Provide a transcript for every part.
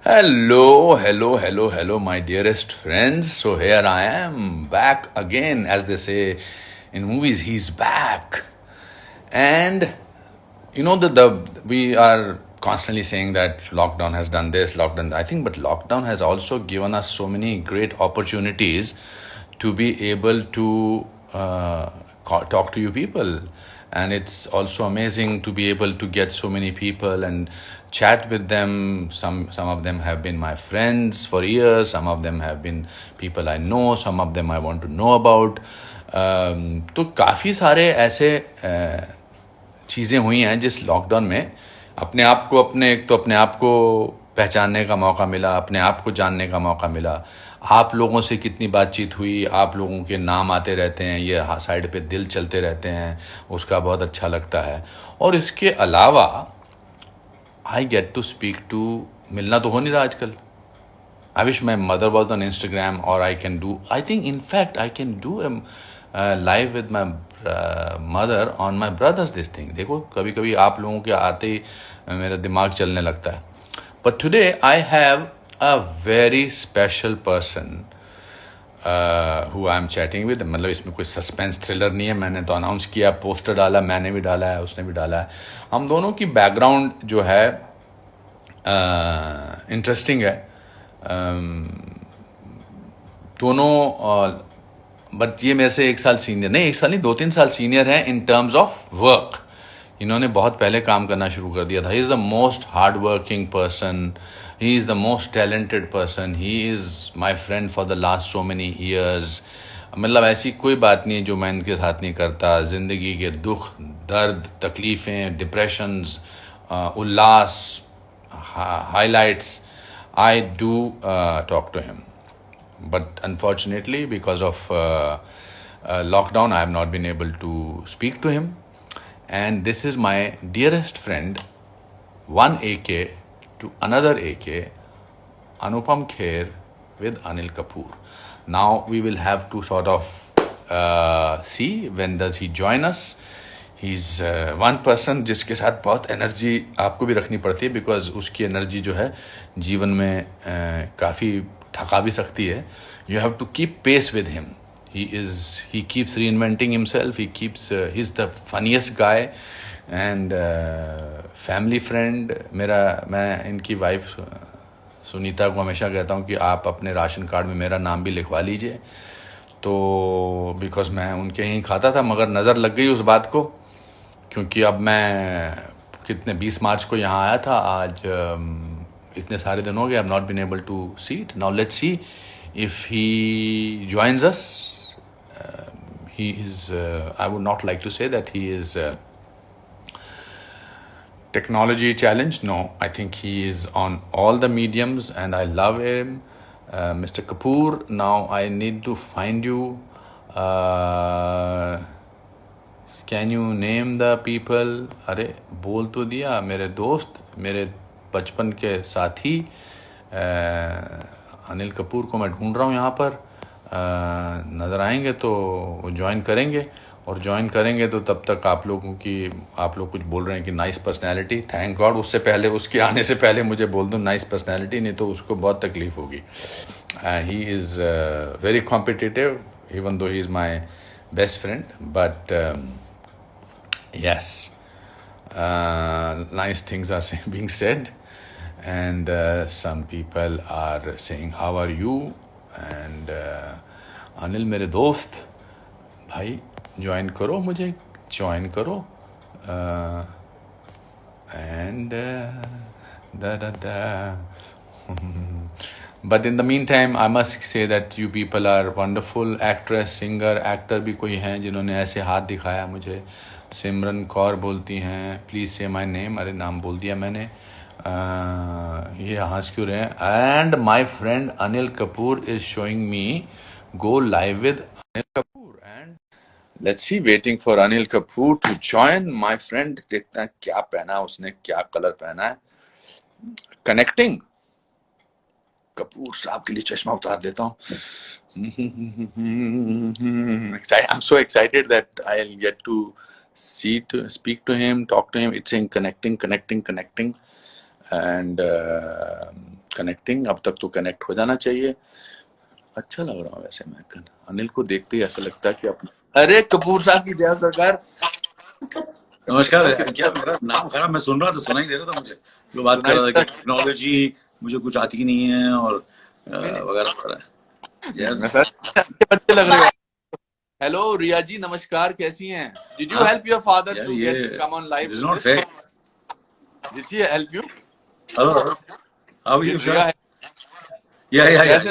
Hello, hello, hello, hello, my dearest friends. So here I am back again, as they say in movies. He's back, and the we are constantly saying that lockdown has done this, lockdown. I think, but lockdown has also given us so many great opportunities to be able to talk to you people, and it's also amazing to be able to get so many people and chat with them. Some of them have been my friends for years, some of them have been people I know, some of them I want to know about. तो काफ़ी सारे ऐसे चीज़ें हुई हैं जिस lockdown में अपने आप को पहचानने का मौका मिला, अपने आप को जानने का मौका मिला। आप लोगों से कितनी बातचीत हुई, आप लोगों के नाम आते रहते हैं, ये साइड पे दिल चलते रहते हैं, उसका बहुत अच्छा लगता है। और इसके अलावा I get to speak to, मिलना तो हो नहीं रहा आजकल। I wish my mother was on Instagram, or I think in fact I can do a live with my mother on my brother's this thing. देखो कभी कभी आप लोगों के आते ही मेरा दिमाग चलने लगता है. But today I have a very special person who I am chatting with. मतलब इसमें कोई सस्पेंस थ्रिलर नहीं है, मैंने तो अनाउंस किया, पोस्टर डाला, मैंने भी डाला है, उसने भी डाला है. हम दोनों की बैकग्राउंड जो है इंटरेस्टिंग है. दोनों बट ये मेरे से एक साल सीनियर नहीं, एक साल नहीं, 2-3 साल सीनियर हैं इन टर्म्स ऑफ वर्क. इन्होंने बहुत पहले काम करना शुरू कर दिया था. ही is the most hard working person, he is the most talented person, he is my friend for the last so many years. मतलब ऐसी कोई बात नहीं जो मैं इनके साथ नहीं करता. ज़िंदगी के दुख, दर्द, तकलीफ़ें, डिप्रेशंस, उल्लास, highlights, I do talk to him. But unfortunately, because of lockdown, I have not been able to speak to him. And this is my dearest friend, one AK to another AK, Anupam Kher with Anil Kapoor. Now we will have to sort of see when does he join us. He is one person जिसके साथ बहुत energy आपको भी रखनी पड़ती है, because उसकी energy जो है जीवन में काफ़ी थका भी सकती है. You have to keep pace with him. He keeps reinventing himself, he is the funniest guy and family friend. मैं इनकी वाइफ सुनीता को हमेशा कहता हूँ कि आप अपने राशन कार्ड में मेरा नाम भी लिखवा लीजिए. तो बिकॉज मैं उनके यहीं खाता था, मगर नज़र लग गई उस बात को, क्योंकि अब मैं 20 मार्च को यहाँ आया था. आज इतने सारे दिन हो गए, I have not been able to see it. Now let's see if he joins us. He is, I would not like to say that he is technology challenged. No, I think he is on all the mediums and I love him. Mr. Kapoor, now I need to find you. Can you name the people? अरे बोल तो दिया. मेरे दोस्त, मेरे बचपन के साथी अनिल कपूर को मैं ढूंढ रहा हूँ यहाँ पर. नज़र आएंगे तो वो ज्वाइन करेंगे, और ज्वाइन करेंगे तो तब तक आप लोग कुछ बोल रहे हैं कि नाइस पर्सनैलिटी. थैंक गॉड उससे पहले, उसके आने से पहले मुझे बोल दो नाइस पर्सनैलिटी, नहीं तो उसको बहुत तकलीफ होगी. He is very competitive even though he is my best friend. But yes, nice things are being said, and some people are saying how are you, and Anil मेरे दोस्त भाई ज्वाइन करो, मुझे ज्वाइन करो. And but in the meantime I must say that you people are wonderful. Actress, singer, actor भी कोई हैं जिन्होंने ऐसे हाथ दिखाया मुझे. सिमरन कौर बोलती हैं प्लीज़ से माई नेम. अरे नाम बोल दिया मैंने. ये हंस क्यों रहे हैं. And my friend Anil Kapoor is showing me go live with Anil Kapoor. And let's see, waiting for Anil Kapoor to join. My friend, देखते हैं क्या पहना है उसने, क्या कलर पहना है. कनेक्टिंग. कपूर साहब के लिए चश्मा उतार देता हूँ. I'm so excited that I'll get to speak to him, talk to him. It's saying connecting. And connecting, अब तक तो कनेक्ट हो जाना चाहिए। अच्छा लग रहा हूँ वैसे मैं, अनिल को देखते ही ऐसा लगता है कि अपना, अरे कपूर साहब की जय सरकार। नमस्कार। क्या मेरा नाम खराब, मैं सुन रहा था, सुना ही दे रहा था मुझे। जो बात कर सुनाई रहा था देता कि टेक्नोलॉजी मुझे कुछ आती नहीं है और नहीं वगैरह वगैरह। नहीं, यार मैं सर अच्छे बच्चे लग रहे हो। हेलो रिया जी, नमस्कार, कैसी हैं? डिड यू हाँ हेल्प योर फादर यार, टू ये get come on live is with not this? Fair. Did she help you? Hello, how are you did sir? Riya? या कैसे?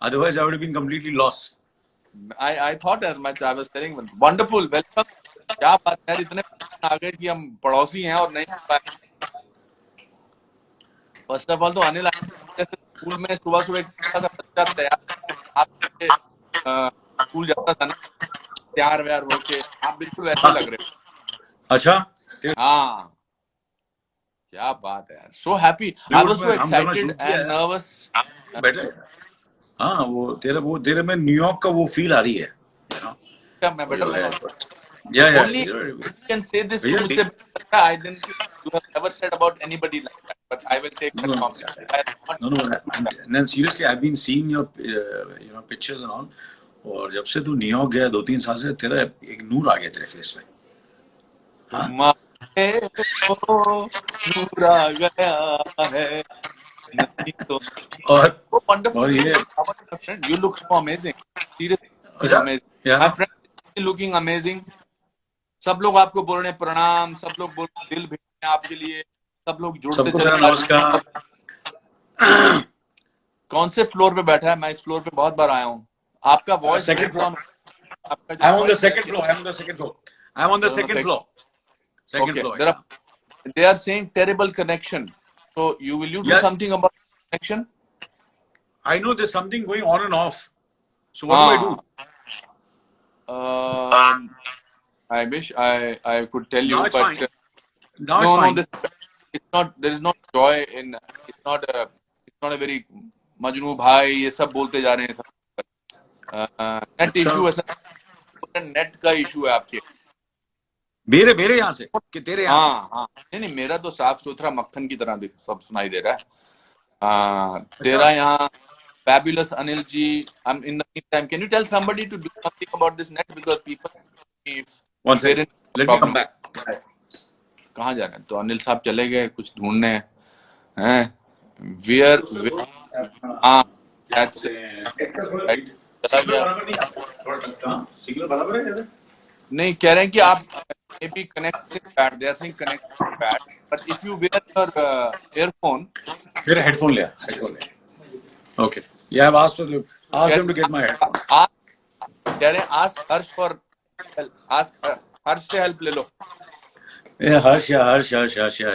Otherwise I would have been completely lost. I thought as much. I was telling wonderful welcome. क्या बात है यार, इतने आ गए कि हम पड़ोसी हैं और नहीं मिल पाए। फर्स्ट ऑफ ऑल तो अनिल जैसे स्कूल में सुबह सुबह एक छोटा सा बच्चा तैयार आके स्कूल जाता था ना, तैयार व्यार होके, आप बिल्कुल वैसे हाँ, लग रहे अच्छा। हो। हाँ, क्या बात है यार, so happy, I Bollywood was में सो काम करना एक्साइटेड शुरू किया एंड है, नर्वस। बेटर। हाँ, वो तेरे में न्यूयॉर्क का वो फील आ रही है, यू नो। क्या मैं वो बेटर जो लग है, रहा हूँ? या only can say this to भैया मुझसे ठीक। बेटर लगता है। I didn't think you have never said about anybody like that, but I will take that No, compliment. I no, no. And then seriously, I've been seeing your, pictures and all. और जब से तू New York गया 2-3 साल से, तेरा एक नूर आ गया तेरे फेस पे। हाँ, तुम्हारे को नूर आ गया है, नहीं तो। और So wonderful और to ये, see. How are you, my friend? You look so amazing. Seriously, अच्छा, amazing. या My friend is looking amazing. सब लोग आपको बोल रहे हैं प्रणाम, सब लोग बोल रहे हैं दिल भेज रहे हैं आपके लिए, सब लोग जुड़ते सबको चले मेरा जा रहे हैं। नमस्कार। कौन से फ्लोर पे बैठा है? मैं इस फ्लोर पे बहुत बार आया हूँ। आपका voice second break floor. Down, आपका जो I am on the voice है second floor. I am on the second floor. I am on the second floor. Second okay, floor, there yeah. Are, they are saying terrible connection. So will you do या, something about connection? I know there something going on and off, so what do I do? हाँ, um, I wish I could tell now you, it's but fine. Now it's no, fine. this it's not. There is no joy in. It's not a very Majnu भाई ये सब बोलते जा रहे हैं सब। Net अच्छा, इशू ऐसा, नेट का इशू है आपके। मेरे मेरे यहाँ से कि तेरे यहाँ से? हाँ हाँ, नहीं नहीं, मेरा तो साफ सुथरा मक्खन की तरह सब सुनाई दे रहा है। अच्छा, तेरा यहाँ fabulous Anil ji. In the meantime, can you tell somebody to do something about this net, because people, if one they're second, in let me come problem, back. कहाँ जा रहे हैं? तो अनिल साहब चले गए कुछ ढूंढने हैं। वेयर, हाँ, क्या दैट्स बोलते हैं, नेट का थोड़ा चला सिग्नल गया। बराबर नहीं आता है, थोड़ा लगता है। सिग्नल बराबर है क्या? नहीं, कह रहे हैं कि आप maybe connect bad, they are saying connect bad, but if you wear your earphone, फिर हेडफोन लिया, हेडफोन लिया। Okay, yeah I asked them to get my headphone. कह रहे हैं ask Harsh for help, ask Harsh से हेल्प ले लो। ए हर्ष या हर्ष हर्ष हर्ष या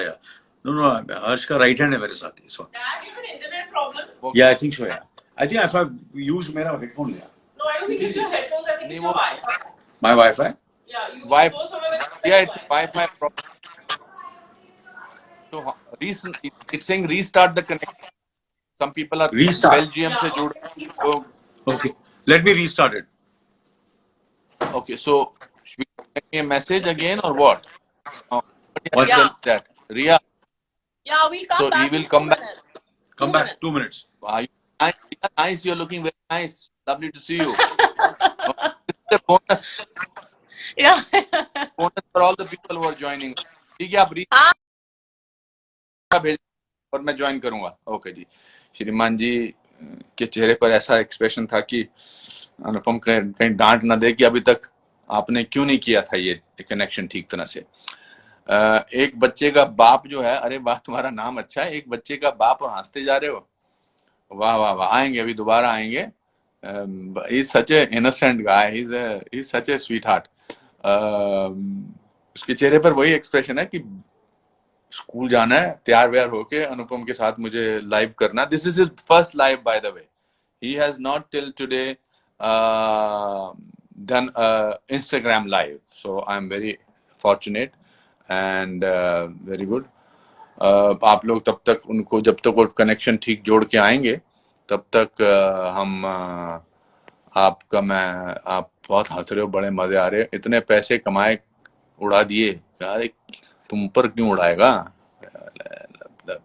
नो नो, हर्ष का राइट हैंड है मेरे साथ इस वक्त। वो या आई थिंक सो, या I think I have used मेरा हेडफोन लिया। No, I don't think it's your headphones. I think नहीं, it's वो your Wi-Fi. My wifi. Yeah, you should wifi, go somewhere with yeah better it's Wi-Fi. Wifi problem. तो it's saying restart the connection. Some people are restart, Belgium Yeah, से जुड़ okay. लोग। Okay, let me restart it. Okay, so should we send me a message again or what? Somebody has one to tell Yeah, me that. Ria, yeah, we'll so come he back will in two come back. minutes. Come Two back, minutes. 2 minutes। Are you nice? Yeah, nice. You're looking very nice. Lovely to see you. Okay, this is a bonus. Yeah. Bonus for all the people who are joining. ठीक है, आप रीता हाँ, भेज और मैं join करूंगा। Okay जी। श्रीमान जी के चेहरे पर ऐसा एक्सप्रेशन था कि अनुपम कहीं डांट ना दे कि अभी तक आपने क्यों नहीं किया था ये कनेक्शन ठीक तरह से। एक बच्चे का बाप जो है, अरे वाह तुम्हारा नाम अच्छा है, एक बच्चे का बाप और हंसते जा रहे हो। वाह वाह वाह, आएंगे अभी दोबारा आएंगे। He is such A innocent guy, he is such A sweet heart. उसके चेहरे पर वही एक्सप्रेशन है कि स्कूल जाना है, तैयार व्यार होके अनुपम के साथ मुझे लाइव करना। This is his first live by the way. He has not till today done Instagram live, so I'm very fortunate and very good. आप लोग तब तक उनको, जब तक वो कनेक्शन ठीक जोड़ के आएंगे तब तक हम आपका, मैं, आप बहुत हंस रहे हो, बड़े मजे आ रहे हैं, इतने पैसे कमाए, उड़ा दिए यार, तुम पर क्यों उड़ाएगा, मतलब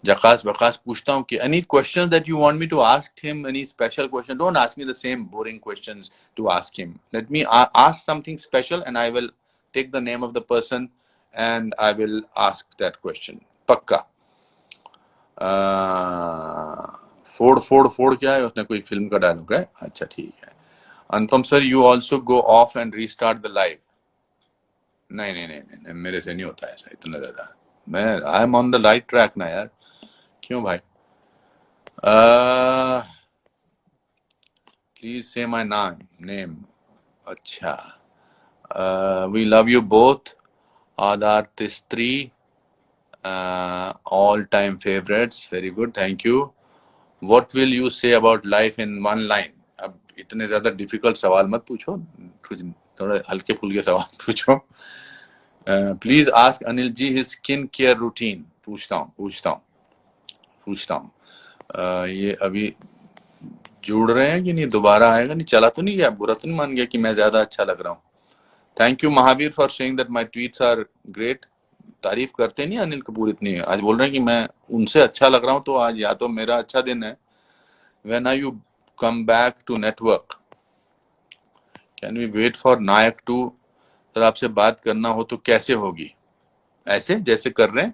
जकास बकास पूछता हूँ कि any question that you want me to ask him, any special question, don't ask me the same boring questions to ask him. Let me ask something special and I will take the name of the person and I will ask that question. पक्का. फोड़ फोड़ फोड़ क्या है, उसने कोई film का dialogue है. अच्छा ठीक है. Anupam sir, you also go off and restart the live. नहीं नहीं नहीं नहीं, मेरे से नहीं होता ऐसा इतना ज्यादा. मैं I am on the right track ना यार. क्यों भाई? Please say my name. अच्छा. We love you both. आधार तिस्त्री. All time favorites. Very good. Thank you. What will you say about life in one line? अब इतने ज्यादा डिफिकल्ट सवाल मत पूछो, कुछ थोड़े हल्के फुल्के सवाल पूछो. Please ask Anil ji his skin care routine. पूछता हूँ. ये अभी जुड़ रहे हैं कि नहीं, दोबारा आएगा नहीं, चला तो नहीं गया, बुरा तो नहीं मान गया कि मैं ज्यादा अच्छा लग रहा हूँ. Thank you Mahavir for saying that my tweets are great. तारीफ करते नहीं अनिल कपूर इतनी. आज बोल रहे हैं कि मैं उनसे अच्छा लग रहा हूं, तो आज या तो मेरा अच्छा दिन है. When are you come back to network? Can we wait for Nayak 2? Sir आपसे बात करना हो तो कैसे होगी? ऐसे जैसे कर रहे हैं.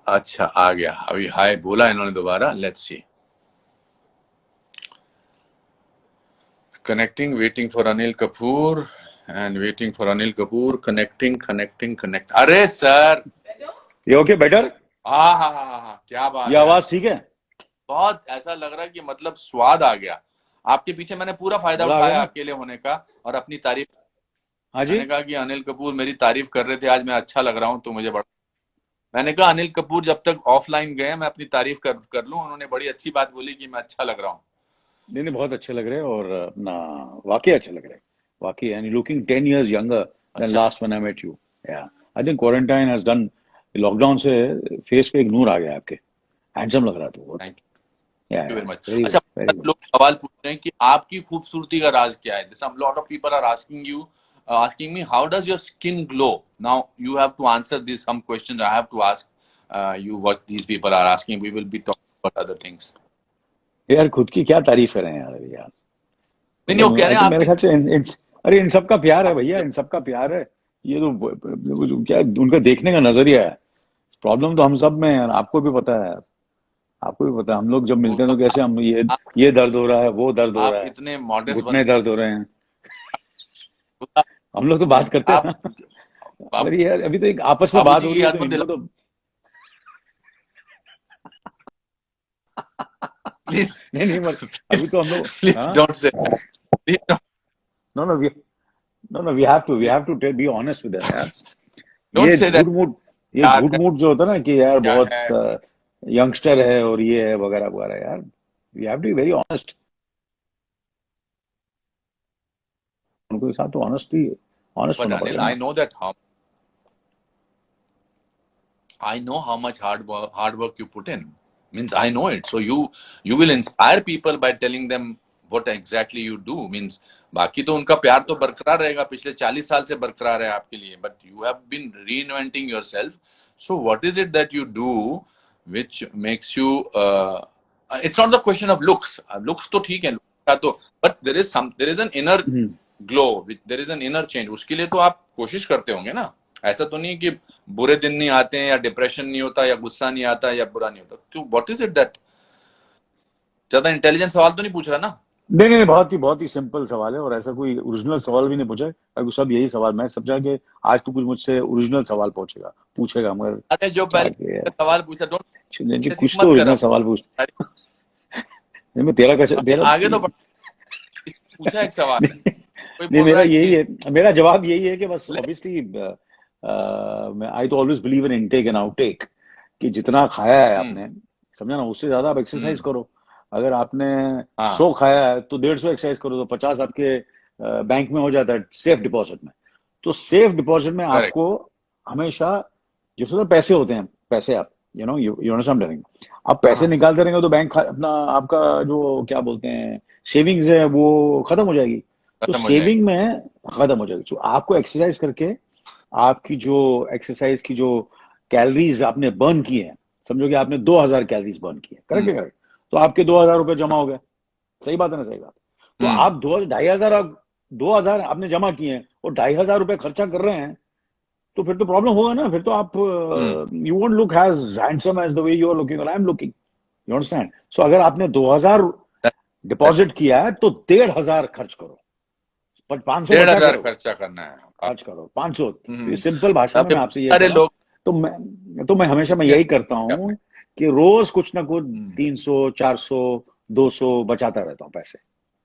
अच्छा आ गया अभी. हाय बोला इन्होंने दोबारा. Let's see. Connecting. Waiting for Anil Kapoor and waiting for Anil Kapoor. Connect. अरे सर, ये ओके बेटर. हाँ, क्या बात ये है. आवाज ठीक है. बहुत ऐसा लग रहा है कि मतलब स्वाद आ गया. आपके पीछे मैंने पूरा फायदा उठाया अकेले होने का और अपनी तारीफ. हाँ जी. मैंने कहा कि अनिल कपूर मेरी तारीफ कर रहे थे, आज मैं अच्छा लग रहा हूँ तो मुझे बड़ा. मैंने कहा अनिल कपूर जब तक ऑफलाइन गए मैं अपनी तारीफ कर लूं. उन्होंने बड़ी अच्छी बात बोली कि मैं अच्छा लग रहा हूँ. नहीं बहुत अच्छे लग रहे हैं और अपना वाकई अच्छे लग रहे हैं वाकई. And looking 10 years younger than last when I met you. Yeah, I think quarantine has done. Lockdown से फेस पे एक नूर आ गया आपके. हैंडसम लग रहा था. Thank Yeah, you very yeah, much. very अच्छा, good, very good. लोग सवाल पूछ रहे हैं कि आपकी खूबसूरती का राज क्या है. Some lot of people are asking me how does your skin glow. Now you have to answer these some questions. I have to ask you what these people are asking. We will be talking about other things. यार खुद की क्या तारीफ करें यार. यार नहीं वो कह रहे हैं मेरे ख्याल आप. से अरे इन सबका प्यार है भैया. इन सबका प्यार है. ये तो क्या उनका देखने का नजरिया है. प्रॉब्लम तो हम सब में है. आपको भी पता है. हम लोग जब मिलते हैं तो कैसे हम ये दर्द हो रहा है, वो दर्द हो रहा है, इतने मॉडेस्ट घुटने दर्द हो रहे हैं. हम लोग तो बात करते हैं. अरे यार अभी तो एक आपस में बात हो रही है तो इनको तो प्लीज नहीं अभी तो हम लोग. Please don't say. No, we have to be honest with them यार. Don't say that. ये गुड मूड जो होता है ना कि यार बहुत यंगस्टर है और ये है वगैरह वगैरह यार. We have to be very honest. उनके साथ तो ऑनेस्ट होना पड़ेगा. I know how much hard work you put in. Means I know it. So you will inspire people by telling them what exactly you do. Means बाकी तो उनका प्यार तो बरकरार रहेगा. पिछले 40 साल से बरकरार है आपके लिए. But you have been reinventing yourself. So what is it that you do which makes you? It's not the question of looks. Looks तो ठीक है. तो but there is an inner glow. There is an inner change. उसके लिए तो आप कोशिश करते होंगे ना. ऐसा तो नहीं कि बुरे दिन नहीं आते हैं या डिप्रेशन नहीं होता या गुस्सा नहीं आता या बुरा नहीं होता. तो व्हाट इज इट दैट. ज्यादा इंटेलिजेंट सवाल तो नहीं पूछ रहा ना. नहीं बहुत ही सिंपल सवाल है और ऐसा कोई ओरिजिनल सवाल भी नहीं पूछा है. सब यही सवाल मैं समझा कि आज तो कुछ मुझसे ओरिजिनल सवाल पूछेगा मगर. अरे जो पहले सवाल पूछा कुछ तो ओरिजिनल सवाल पूछ. मैं तेरा आगे तो पूछा एक सवाल. नहीं मेरा यही है. मेरा जवाब यही है कि बस ऑब्वियसली आई तो always believe in intake and outtake. कि जितना खाया है आपने समझा ना, उससे ज्यादा आप एक्सरसाइज करो. अगर आपने 100 खाया है तो 150 एक्सरसाइज करो तो 50 आपके बैंक में हो जाता है सेफ डिपॉजिट में. तो सेफ डिपॉजिट में आपको हमेशा जिसमें पैसे होते हैं, पैसे आप यू अंडरस्टैंड करेंगे. आप पैसे निकालते रहेंगे तो बैंक अपना आपका जो क्या बोलते हैं सेविंग्स है वो खत्म हो जाएगी. तो सेविंग में खत्म हो जाएगी. तो आपको एक्सरसाइज करके आपकी जो एक्सरसाइज की जो कैलोरीज आपने बर्न किए हैं, समझो कि आपने 2000 कैलोरीज बर्न किए, करेक्ट है करेक्ट, तो आपके 2000 रुपए जमा हो गए, सही बात है ना, सही बात। तो आप 2,500 आपने जमा किए हैं और 2,500 रुपए खर्चा कर रहे हैं, तो फिर तो प्रॉब्लम होगा ना, फिर तो आप you won't look as handsome as the way you are looking और I am looking, you understand. So अगर आपने 2000 डिपॉजिट किया है तो 1,500 खर्च करो, 500 बचा 1,500 करो, खर्चा करना है। खर्च करो 500। तो ये सिंपल भाषा में अब मैं आपसे ये सारे कह रहा हूँ। लोग तो मैं हमेशा मैं यही करता हूँ कि रोज कुछ ना कुछ 300 400 200 बचाता रहता हूँ पैसे,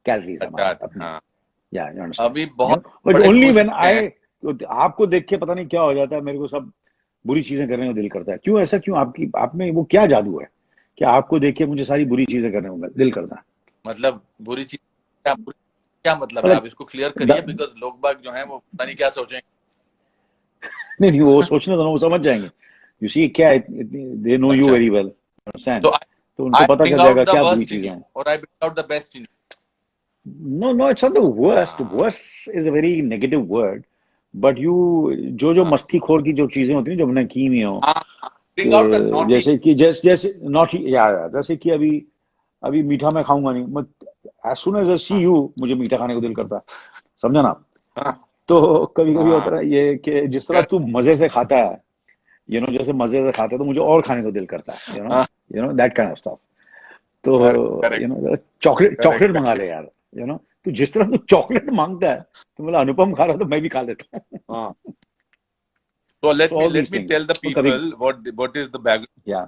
कैलोरीज हमारे अच्छा, अपने, हाँ, या यू अंडरस्टैंड, अभी बहुत बट बड़े ओनली खुश व्हेन हैं। आई, आपको देख के पता नहीं क्या हो जाता है, मेरे को सब बुरी चीजें करने को दिल करता है। क्यों ऐसा, क्यों आपकी आप में वो क्या जादू है कि आपको देख के मुझे सारी बुरी चीजें करने को दिल करता है? मतलब बुरी चीज क्या मतलब है, मतलब आप इसको क्लियर करिए, बिकॉज लोग बाग जो हैं वो पता नहीं क्या सोचेंगे। नहीं नहीं, वो सोचने दो ना, वो समझ जाएंगे। यू सी क्या है, दे नो यू अच्छा, वेरी वेल, अंडरस्टैंड, तो तो उनको आई पता ब्रिंग चल आउट जाएगा द क्या बुरी वर्स्ट इन चीजें यू हैं। और I bring out the best in you. No, no, it's not the worst. Worst is a very negative word. But you, जो हाँ, मस्तीखोर की जो चीजें होती हैं जो हमने की हुई हो, ब्रिंग आउट द नॉटी। जैसे कि जैसे नॉट या जैसे कि अभी अभी मीठा मैं खाऊंगा नहीं, मैं एज सुन एज आई सी हाँ, यू मुझे मीठा खाने को दिल करता है, समझा ना आप? हाँ, तो कभी कभी होता हाँ, है ये कि जिस तरह तू मजे से खाता है, जैसे मजे से खाता है तो मुझे और खाने को दिल करता है, हाँ, दैट काइंड ऑफ स्टफ। तो करेक्ट, चॉकलेट करेक्ट, चॉकलेट मंगा ले करेक्ट। यार, तो जिस तरह तू चॉकलेट मांगता है तो मतलब अनुपम खा रहा है तो मैं भी खा लेता हूँ। हाँ, so so all let these me things, tell the तो कभी, people what is the background. या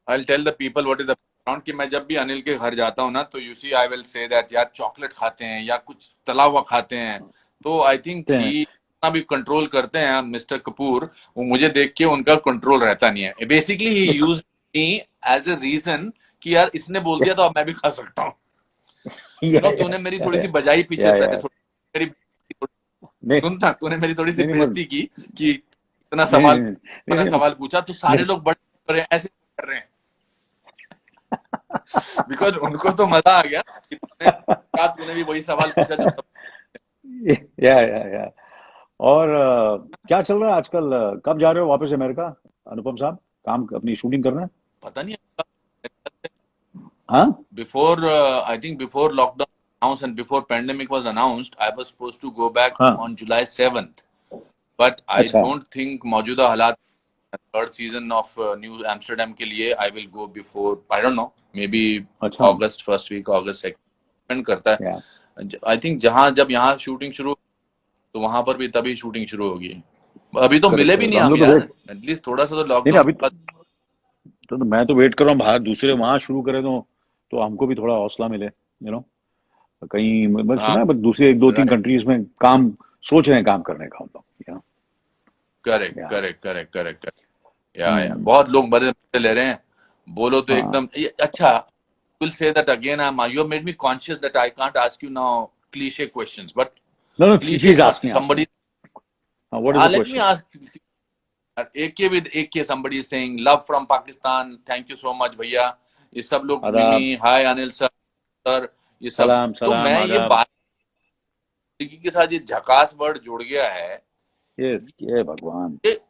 I'll tell the people what is the background कि मैं जब भी अनिल के घर जाता हूँ ना, तो you see I will say that यार चॉकलेट खाते हैं या कुछ तला हुआ खाते हैं, तो आई थिंक ही इतना भी कंट्रोल करते हैं मिस्टर कपूर, वो मुझे देख के उनका कंट्रोल रहता नहीं है। बेसिकली ही use me as a reason कि यार इसने बोल दिया तो अब मैं भी खा सकता हूँ। तूने मेरी थोड़ी सी बजाई पीछे पहले, थोड़ी मेरी नहीं सुन था, तूने मेरी थोड़ी सी नहीं नहीं बेइज्जती की कि इतना नहीं सवाल नहीं नहीं मैंने नहीं सवाल पूछा तो सारे नहीं लोग बड़े कर रहे हैं, ऐसे कर रहे हैं, बिकॉज उनको तो मजा आ गया कि तूने भी वही सवाल पूछा जो सब। या और क्या चल रहा है आजकल? कब जा रहे हो वापस अमेरिका, अनुपम साहब, काम अपनी शूटिंग करना? पता नहीं, हाँ before I think before lockdown announced and before pandemic was announced, I was supposed to go back हाँ, on July 7th, but I अच्छा don't think मौजूदा हालात third season of new Amsterdam के लिए I will go before, I don't know, maybe अच्छा, August first week, August second, depend करता है। या आई थिंक जहां जब यहाँ शूटिंग शुरू तो वहां पर भी तभी शूटिंग शुरू होगी। अभी तो करेक्ट मिले भी करेक्ट, नहीं हम हम लोग तो यार, वेट, एटलीस्ट थोड़ा सा तो नहीं नहीं लॉकडाउन अभी के बाद। तो मैं तो वेट कर रहा हूँ बाहर दूसरे वहां शुरू करें तो हमको भी थोड़ा हौसला मिले, कहीं मैं हाँ, सुना है, बट दूसरे एक दो तीन राइट, कंट्रीज में काम सोच रहे हैं काम करने का हम लोग, करेक्ट, या करेक्ट, करेक्ट, करेक्ट, या बहुत लोग मजे मजे ले रहे हैं। बोलो तो हाँ, एकदम अच्छा, will say that again, you have made me conscious that I can't ask you now cliche questions, but no no cliche please what, ask me, somebody, what is the let me question? Ask, AK with AK, somebody is saying love from Pakistan, thank you so much भैया, ये सब लोग, मिमी आदाब, हाय Anil sir, ये सब। सलाम तो सलाम मैं ये आदाब, बात के साथ ये झकास वर्ड जुड़ गया है, ये भगवान, ये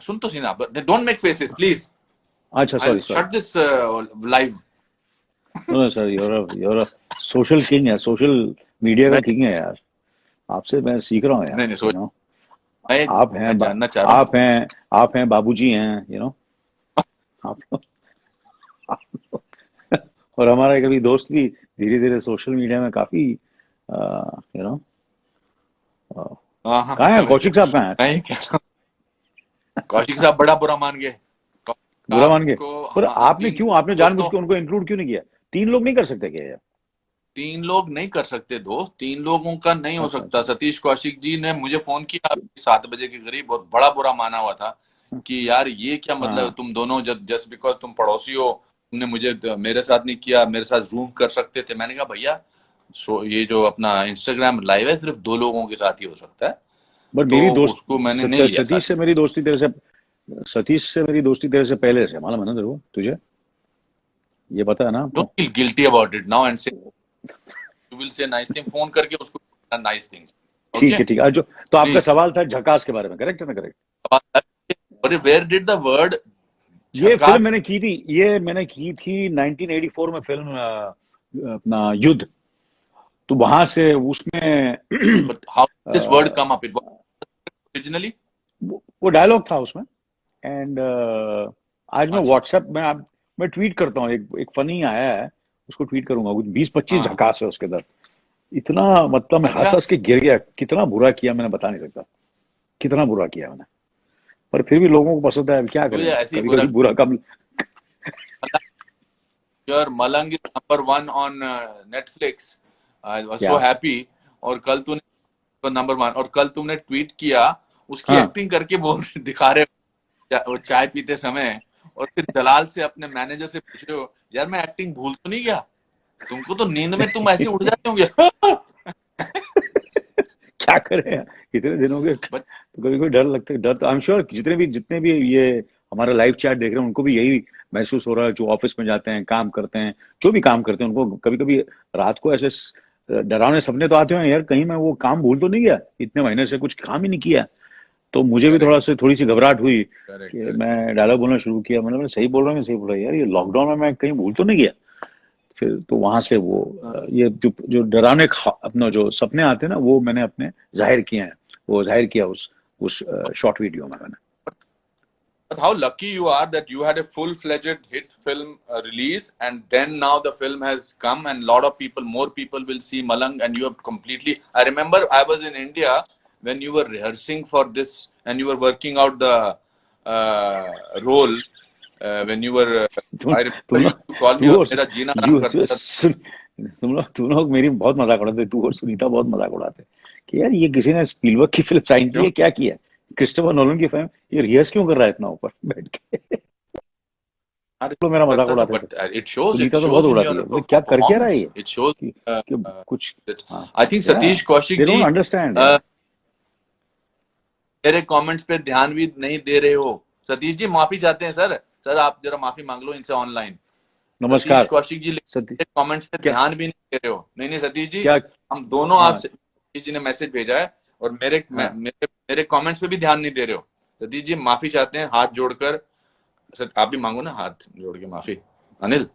सुन तो सीना, डोंट मेक फेसेस प्लीज, अच्छा I sorry sorry, shut this live. No no sir, you're a social king है, सोशल मीडिया का मैं किंग है यार, आपसे मैं सीख रहा हूँ यार, नहीं नहीं सोच, आप हैं मैं जानना चाह रहा हूँ। आप हैं बाबूजी हैं, आप लोग, और हमारा कभी दोस्त भी धीरे धीरे सोशल मीडिया में काफी, यू नो हाँ हाँ, मैं कहाँ है समझ गया। कौशिक साहब, कहाँ है? मैं ये कह रहा हूँ, कौशिक साहब बड़ा बुरा मान गए बुरा मान के, आपको, पर हम आपने तीन क्यों, आपने जानबूझ दोस्तों, के उनको इंक्लूड क्यों नहीं किया? 3 लोग नहीं कर सकते क्या यार? 3 लोग नहीं कर सकते दोस्त, 3 लोगों का नहीं हो अच्छा सकता। अच्छा, सतीश कौशिक जी ने मुझे फोन किया 7 बजे के करीब, बहुत बड़ा बुरा माना हुआ था कि यार ये क्या मतलब है, हाँ तुम दोनों जस्ट बिकॉज तुम पड़ोसी हो, तुमने मुझे मेरे साथ नहीं किया, मेरे साथ जूम कर सकते थे। मैंने कहा भैया, ये जो अपना इंस्टाग्राम लाइव है सिर्फ 2 लोगों के साथ ही हो सकता है, बट तो मेरी दोस्त उसको मैंने नहीं लिया सतीश साथ से में। मेरी दोस्ती तेरे से, सतीश से मेरी दोस्ती तेरे से पहले से, मालूम है ना तेरे को, तुझे ये पता है ना डोंट आपको? Feel guilty about it now and say you will say nice thing, phone करके उसको नाइस थिंग्स, ओके ठीक है ठीक है, जो तो आपका प्लीज। सवाल था झकास के बारे में, करेक्ट है ना, correct? But where did the word ये फिल्म झकास? मैंने की थी 1984 में, फिल्म अपना युद्ध। तो वहां से उसमें But how did this word a, come up? It was originally. वो डायलॉग था उसमें। एंड आज मैं अच्छा, व्हाट्सएप में मैं ट्वीट करता हूँ, एक फनी आया है, उसको ट्वीट करूंगा। कुछ 20-25 हाँ, झकास है उसके अंदर। इतना, मतलब मैं हंस अच्छा। हंस के गिर गया। कितना बुरा किया मैंने बता नहीं सकता, कितना बुरा किया मैंने। पर फिर भी लोगों को पसंद है, अब क्या तुझे करें, ऐसे ही कभी बुरा कभी बुरा कम। Your Malang is number one on Netflix. I was so क्या? happy. और कल तूने नंबर वन, और कल तुमने ट्वीट किया, उसकी हाँ। एक्टिंग करके बोल दिखा रहे हो वो चाय पीते समय, और फिर दलाल से अपने मैनेजर से पूछ रहे हो, यार मैं एक्टिंग भूल तो नहीं गया? तुमको तो नींद में तुम ऐसे उड़ जाते होंगे। क्या करें यार, इतने दिन हो गए, बट तो कभी कोई डर लगता है। डर तो आई एम श्योर जितने भी ये हमारा लाइव चैट देख रहे हैं, उनको भी यही महसूस हो रहा है। जो ऑफिस में जाते हैं, काम करते हैं, जो भी काम करते हैं, उनको कभी कभी रात को ऐसे डरावने सपने तो आते हैं, यार कहीं मैं वो काम भूल तो नहीं गया, इतने महीने से कुछ काम ही नहीं किया। तो मुझे भी करेक्ट, थोड़ी सी घबराहट हुई करेक्ट, कि करेक्ट। मैं डायलॉग बोलना शुरू किया। मतलब मैं सही बोल रहा हूँ, सही बोल रहा हूँ यार, ये लॉकडाउन में मैं कहीं भूल तो नहीं गया। फिर तो वहां से वो ये जो डरावने अपना जो सपने आते हैं ना, वो मैंने अपने जाहिर किए हैं। वो जाहिर किया उस शॉर्ट वीडियो में मैंने। But how lucky you are that you had a full-fledged hit film release, and then now the film has come, and lot of people, more people will see Malang, and you have completely. I remember I was in India when you were rehearsing for this, and you were working out the role. When you were, तुम I तुम remember you लोग used to call me तू और और मेरा जीना आराम you करता था। सुन तुम लोग मेरी बहुत मजाक उड़ाते, तू और सुनीता बहुत मजाक उड़ाते कि यार ये किसी ने स्पीलबर्ग की फिल्म साइन की क्यों? है, क्या किया है, क्रिस्टोफर नोलन की फिल्म, ये रिहर्स क्यों कर रहा है इतना ऊपर बैठ के। अरे लोग मेरा मजाक करता था, उड़ाते थे। but it सुनीता तो बहुत shows in उड़ाती your है, बोले क्या कर क्या रहा है performance. ये, It shows. कि कुछ। That हाँ। I think या Satish Kaushik they don't ji. Understand uh, यार। मेरे कमेंट्स पे ध्यान भी नहीं दे रहे हो। सतीश जी माफी चाहते हैं सर। सर आप जरा माफी मांग लो इनसे ऑनलाइन। सतीश नमस्कार कौशिक जी सती कमेंट्स पे क्या ध्यान भी नहीं दे रहे हो। नहीं नहीं सतीश जी, क्या? हम दोनों हाँ। आपसे, सतीश जी ने मैसेज भेजा है, और हाँ। मेरे कमेंट्स पे भी ध्यान नहीं दे रहे हो। सतीश जी माफी चाहते हैं हाथ जोड़कर। आप भी मांगो ना हाथ जोड़ के माफी। अनिल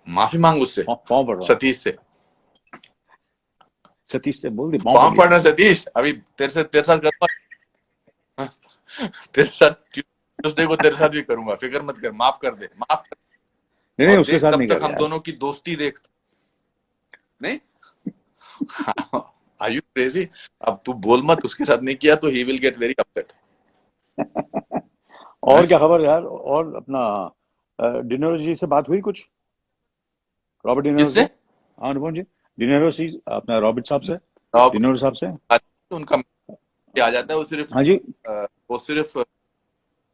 माफी मांग उससे, पाँव पड़ रहा हूँ। सतीश से। सतीश से बोल दे, पाँव पड़ पाँव लिया पड़ना मैंने। सतीश, अभी तेरे साथ करूंगा। तेरे साथ ट्यूसडे को तेरे साथ भी करूंगा, फिक्र मत कर, माफ कर दे, माफ कर। नहीं नहीं, और उसके देख साथ तब नहीं कर तक रहे हम यार। दोनों की दोस्ती देख। नहीं आर यू क्रेजी? अब तू बोल मत, उसके साथ नहीं किया तो he will get very upset. और क्या खबर यार? और अपना डिनेरो जी से बात हुई कुछ? रॉबर्ट डिनेरो से? किससे? हाँ अनुपम जी, डिनेरो सी अपना रॉबर्ट साहब से, अब डिनेरो साहब से। उनका आ जाता है, हाँ जी। वो सिर्फ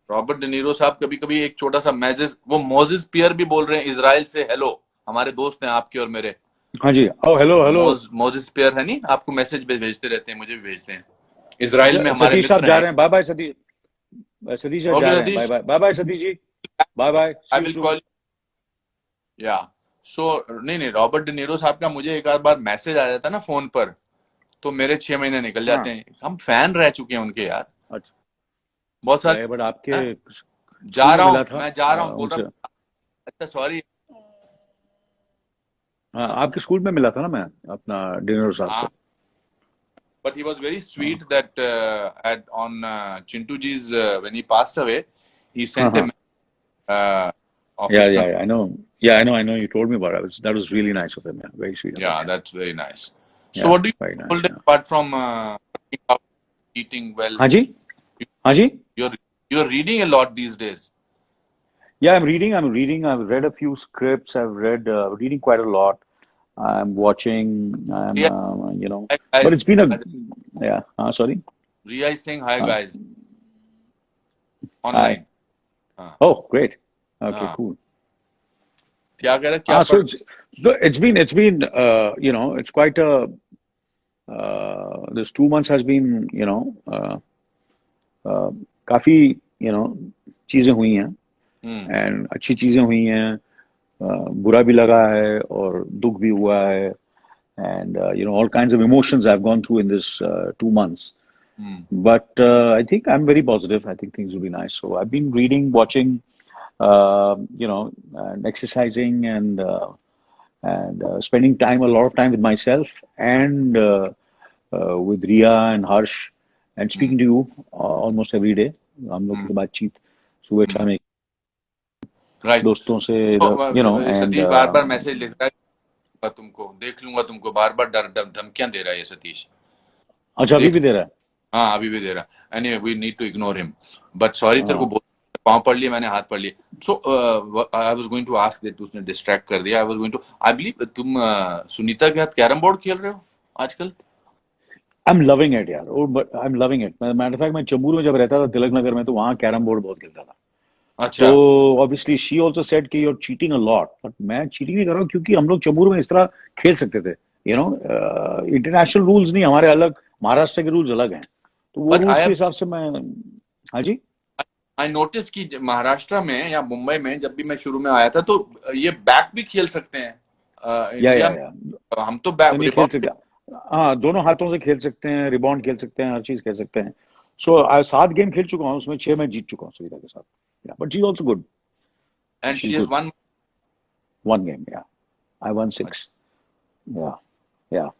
रॉबर्ट डिनीरो साहब कभी कभी एक छोटा सा मैसेज, वो मोजिस पियर भी बोल रहे हैं इजराइल से, हेलो, हमारे दोस्त हैं आपके और मेरे। हाँ जी, ओ हेलो हेलो। मोजिस पियर है नहीं, आपको मैसेज भेजते रहते हैं, मुझे भी भेजते हैं। इजराइल में हमारे सतीश साहब मित्र जा हैं। रहे हैं, बाय बाय सतीश। सतीश साहब जा ओके रहे हैं, bye Satish, bye, bye bye Satish ji, bye bye, see I you will soon. Call. या सो नहीं नहीं, रॉबर्ट डिनीरो साहब का मुझे एक आध बार मैसेज आ जाता है ना फोन पर, तो मेरे 6 महीने निकल जाते हाँ। हैं। हम फैन रह चुके हैं उनके यार, अच्छा। बहुत सारे। बट आपके हाँ? जा स्कूल में रहा मिला हूँ, था मैं जा रहा हूँ, बोल उनसे। रहा। अच्छा सॉरी। हाँ, आपके स्कूल में मिला था ना मैं अपना डिनेरो साहब से। हाँ, but he was very हाँ sweet that at on Chintu ji's when he passed away, he हाँ sent a हाँ। office message. I know. Yeah, I know. You told me about it. That was really nice of him. Yeah, very sweet of him. Yeah, Yeah, that's very nice. So yeah, what do you very do nice. all day Yeah. apart from working out, eating well? हाँ जी, हाँ जी. You're you're reading a lot these days. Yeah, I'm reading. I've read a few scripts. I've read reading quite a lot. I'm watching. Ria, hi But it's guys. been a yeah. Sorry. Ria is saying hi Uh, guys Hi. online. हाँ Oh, great. Okay, हाँ, cool. क्या कह रहा, क्या So पढ़? it's been it's quite a this 2 months has been काफी चीजें हुई हैं एंड अच्छी चीजें हुई हैं, बुरा भी लगा है और दुख भी हुआ है, and all kinds of emotions I've gone through in this 2 months. But I think I'm very positive. I think things will be nice. So I've been reading, watching, and exercising and spending a lot of time with myself and with Ria and Harsh and speaking to you almost every day. हम लोग की बातचीत सुबह शाम एक right दोस्तों से तो and Satish bar bar message लिख रहा है तुमको देख लूंगा तुमको बार बार धमकियां दे रहा है ये सतीश अच्छा अभी भी दे रहा है हाँ अभी भी दे रहा है anyway we need to ignore him but sorry तेरे को पाँव पढ़ लिए मैंने हाथ पढ़ लिए so I was going to ask that उसने डिस्ट्रैक्ट कर दिया I was going to I believe तुम सुनीता के साथ कैरम बोर्ड खेल रहे हो आजकल I'm loving it यार I'm loving it matter of fact मैं चंबूर में जब रहता था तिलक नगर में तो वहाँ कैरम बोर्ड बहुत खेलता था अच्छा तो ऑब्वियसली शी आल्सो सेड कि you're cheating a lot but मैं चीटिंग नहीं कर रहा हूँ क्योंकि हम लोग चंबूर में इस तरह खेल सकते थे इंटरनेशनल रूल्स नहीं हमारे अलग महाराष्ट्र के रूल्स अलग हैं तो वो रूल्स के हिसाब से मैं हाँ जी आई नोटिस कि महाराष्ट्र में या मुंबई में जब भी मैं शुरू में आया था तो ये बैक भी खेल सकते हैं इंडिया में हम तो बैक खेल सकते हैं हाँ दोनों हाथों से खेल सकते हैं रिबाउंड खेल सकते हैं हर चीज खेल सकते हैं सो 7 गेम खेल चुका हूँ उसमें 6 मैं जीत चुका हूँ सुविधा के साथ but she is also good and she is one game I one 6 या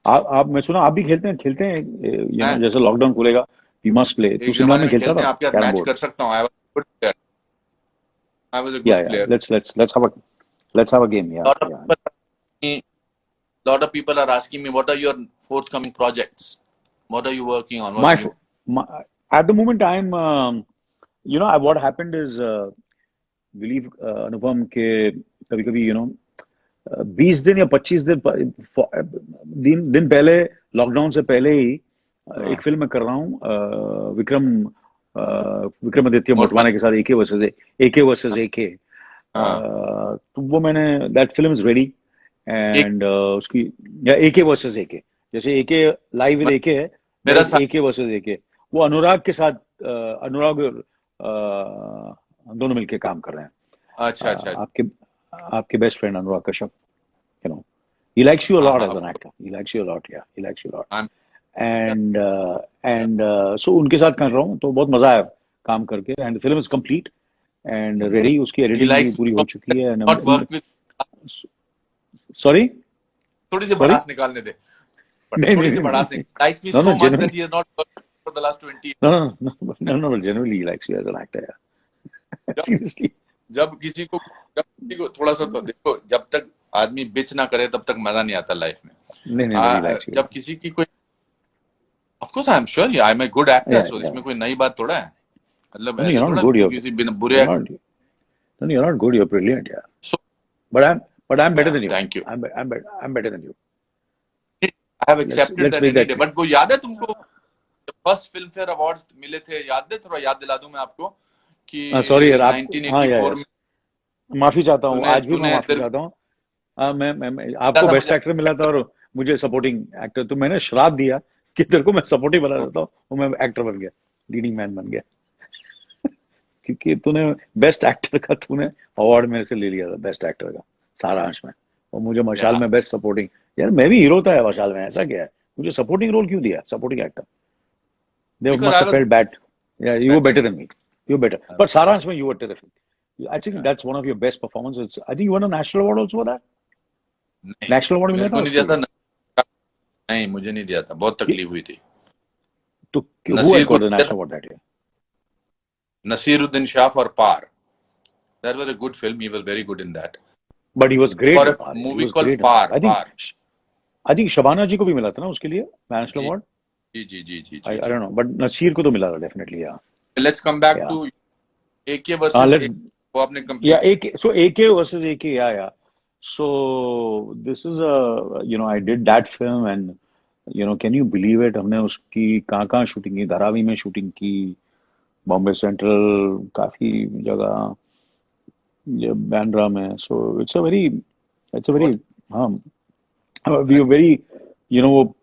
आप मैं सुना आप भी खेलते हैं जैसे लॉकडाउन खुलेगा वी मस्ट प्ले तो शिमला में खेलता था आपके मैच कर सकता हूं I was good player I was a good player let's have a game lot of people are asking me what are your forthcoming projects what are you working on at the moment I'm what happened is believe Anupam ke kabhi 20 दिन या 25 दिन पहले lockdown से पहले ही एक film मैं कर रहा हूँ विक्रमादित्य मोटवाने के साथ एके वर्सेस एके तो वो मैंने that film is ready and उसकी या एके वर्सेस एके जैसे एके लाइव विद एके है मेरा एके वर्सेस एके वो अनुराग के साथ अनुराग दोनों मिलके काम कर रहे हैं अच्छा आपके best friend Anurag Kashyap he likes you a lot as an actor he likes you a lot and so उनके साथ कर रहा हूँ तो बहुत मजा आया काम करके and the film is complete and ready उसकी एडिटिंग भी पूरी हो चुकी है sorry थोड़ी सी भड़ास निकालने दे थोड़ी सी भड़ास likes me so much that he has not worked for the last 20 years no genuinely he likes you as an actor seriously जब किसी को थोड़ा सा तो देखो जब तक आदमी बिच ना करे तब तक मजा नहीं आता लाइफ में जब किसी की कोई of course I am sure I am a good actor so इसमें कोई नई बात थोड़ा है मतलब ऐसे थोड़ा किसी बुरे no you're not good you're brilliant so but I'm better than you thank you I'm better than you I have accepted that any day but वो याद है तुमको फर्स्ट फिल्म फेयर अवार्ड्स मिले थे याद है थोड़ा याद दिला दूं मैं आपको कि सॉरी यार 1984 में माफी चाहता हूँ आज भी मैं माफी चाहता हूँ मैं आपको बेस्ट एक्टर मिला था और मुझे सपोर्टिंग एक्टर तो मैंने श्राप दिया कि तेरे को मैं सपोर्टिंग बना देता हूँ और मैं एक्टर बन गया लीडिंग मैन बन गया क्योंकि तूने बेस्ट एक्टर का तूने अवार्ड मेरे से ले लिया था बेस्ट एक्टर का सारांश में और मुझे मशाल में बेस्ट सपोर्टिंग यार मैं भी हीरो था मशाल में ऐसा क्या है मुझे सपोर्टिंग रोल क्यों दिया supporting actor they must have felt bad या you were better than me you better but Saaransh में you were terrific I think that's one of your best performances. I think you won a national award also for that. National award मिला था? नहीं दिया था नहीं मुझे नहीं दिया था बहुत तकलीफ हुई थी तो who got the national award that year? Nasiruddin Shah for Par. That was a good film. He was very good in that. But he was great. For a movie called Par. I think Shabana जी को भी मिला था ना उसके लिए national award. Ji. I don't know, but Nasir को तो मिला था definitely yeah. Let's come back to AK versus वो आपने complete. Yeah, AK versus AK, yeah. So this is I did that film and can you believe it? हमने उसकी कहाँ shooting की धारावी में शूटिंग की बॉम्बे सेंट्रल काफी जगह ये बैंड्रा में so it's a very we were very वो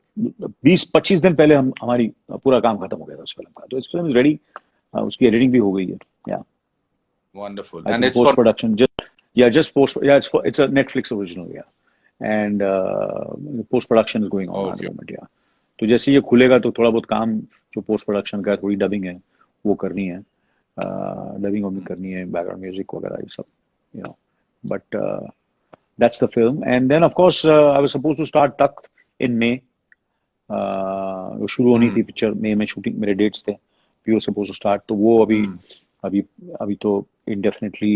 20-25 दिन पहले हमारी पूरा काम खत्म हो गया था उस फिल्म का तो इस फिल्म इज रेडी उसकी एडिटिंग भी हो गई है yeah. Wonderful. And it's post production. It's a Netflix original, yeah. And post production is going on at the moment, yeah. तो जैसे ये खुलेगा तो थोड़ा बहुत काम जो पोस्ट प्रोडक्शन का है, थोड़ी डबिंग है वो करनी है, डबिंग भी करनी है, बैकग्राउंड म्यूजिक वगैरह ये सब, you know, but that's the film. And then of course I was supposed to start Takht in May. वो शुरू होनी थी पिक्चर मई में, शूटिंग मेरे डेट्स थे, we were suppose to start, तो वो अभी अभी अभी तो इंडेफिनेटली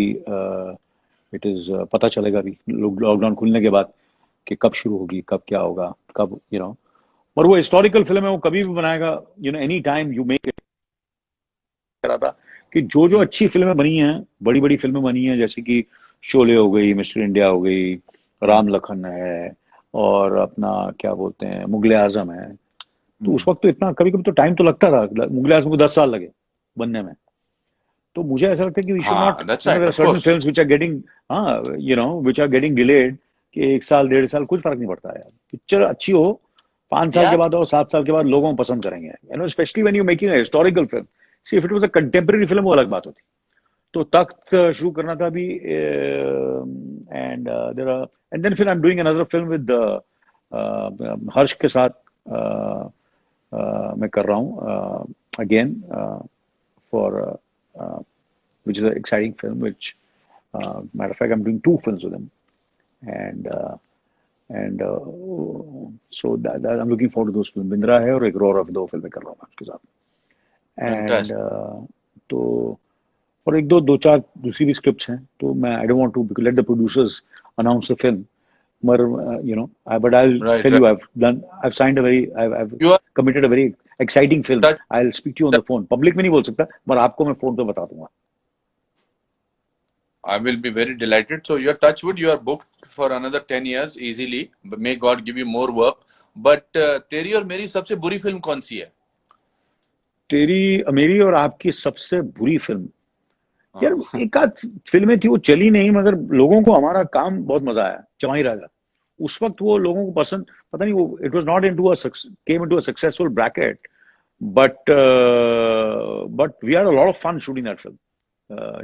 इट इज पता चलेगा अभी लॉकडाउन खुलने के बाद कि कब शुरू होगी, कब क्या होगा, कब, यू नो, और वो हिस्टोरिकल फिल्म है, वो कभी भी बनाएगा, you know, any time you make it. करा था कि जो जो अच्छी फिल्में बनी हैं, बड़ी बड़ी फिल्में बनी हैं, जैसे कि शोले हो गई, मिस्टर इंडिया हो गई, राम लखन है, और अपना क्या बोलते हैं मुगले आजम है, तो उस वक्त तो इतना कभी कभी तो टाइम तो लगता था, मुगले आजम को 10 साल लगे बनने में। तो मुझे ऐसा लगता है कि we should not, that's you know, right, there are of certain course. Films which are getting, हाँ, you know, which are getting delayed, कि 1 साल 1.5 साल कुछ फर्क नहीं पड़ता है यार, पिक्चर अच्छी हो 5 साल के Yeah, बाद और 7 साल के बाद लोगों को पसंद करेंगे, you know, specially when you making a historical film. See if it was a contemporary film वो अलग बात होती। तो तख्त शुरू करना था अभी, and there are, and then फिर I am doing another film with Harsh के साथ, मैं कर रहा हूँ again for which is an exciting film, which matter of fact I'm doing 2 films with him, and so that I'm looking forward to those films. Bindra है और एक raw-rough 2 फिल्में कर रहा हूँ मैं उसके साथ, एंड fantastic. तो और एक दो चार दूसरी भी स्क्रिप्ट्स हैं, तो मैं I don't want to let the producers announce the film, but you know, but I'll Right, tell right. you, I've signed a very, I've You are committed a very exciting film. touch. I'll speak to you on the phone. Public में नहीं बोल सकता, पर आपको मैं phone पे बता दूंगा। I will be very delighted. So you're touchwood, you are booked for another 10 years easily. But may God give you more work. But तेरी और मेरी सबसे बुरी फिल्म कौन सी है? तेरी मेरी और आपकी सबसे बुरी फिल्म, यार हाँ, एक आध फिल्में थी वो चली नहीं, मगर लोगों को हमारा काम बहुत मजा आया, चमाई राजा। उस वक्त वो लोगों को पसंद, पता नहीं वो, it was not into came into a successful bracket, but we had a lot of fun shooting that film,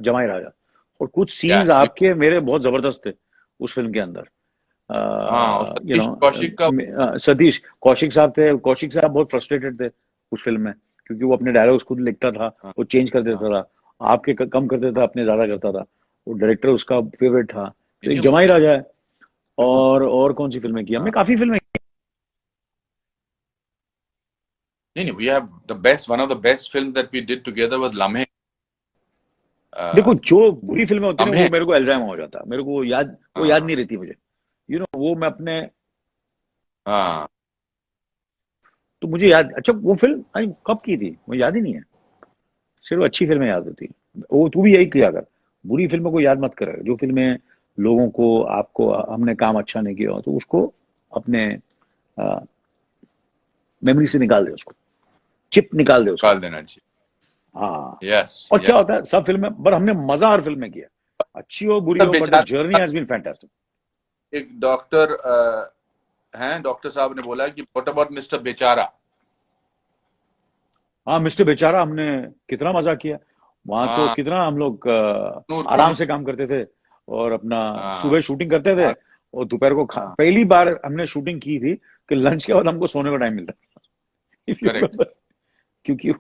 Jamai Raja. और कुछ सीन्स yes. आपके मेरे बहुत जबरदस्त थे उस फिल्म के अंदर, हाँ, और यू सतीश कौशिक का नो, सतीश कौशिक साहब थे, कौशिक साहब बहुत फ्रस्ट्रेटेड थे उस फिल्म में, क्योंकि वो अपने डायलॉग्स खुद लिखता था, हाँ, वो चेंज कर देता था, आपके कम कर देता था, अपने ज्यादा करता था, वो डायरेक्टर उसका फेवरेट था। तो एक नहीं जमाई होते। राजा है, और कौन सी फिल्में की हमने, हाँ, काफी फिल्में की। नहीं, we have the best, one of the best films that we did together was लम्हे. देखो जो बुरी फिल्में होती है ना, लम्हे. वो मेरे को अल्जाइमर हो जाता है, मेरे को वो याद हाँ, नहीं रहती मुझे, यू नो, वो मैं अपने, हाँ, तो मुझे याद, अच्छा वो फिल्म कब की थी मुझे याद ही नहीं है, सिर्फ अच्छी फिल्में याद होती है। वो तू भी यही किया कर, बुरी फिल्मों को याद मत कर, जो फिल्में लोगों को, आपको, हमने काम अच्छा नहीं किया हो तो उसको अपने मेमोरी से निकाल दे, उसको चिप निकाल दे उसका। निकाल देना चाहिए. हाँ, Yes, और क्या yes. होता है सब फिल्में, पर हमने मजा हर फिल्म में किया, अच्छी हो बुरी तो हो, बट द जर्नी बेचारा हैज बीन फैंटास्टिक। एक डॉक्टर हैं, डॉक्टर साहब ने बोला कि व्हाट अबाउट मिस्टर बेचारा. हाँ, मिस्टर बेचारा हमने कितना मजा किया वहां, तो हाँ, कितना हम लोग नूर आराम नूर. से काम करते थे, और अपना हाँ, सुबह शूटिंग करते थे, हाँ, और दोपहर को हाँ, पहली बार हमने शूटिंग की थी कि लंच के बाद हमको सोने का टाइम मिलता था, इफ यू करेक्ट. रिमेम्बर, क्योंकि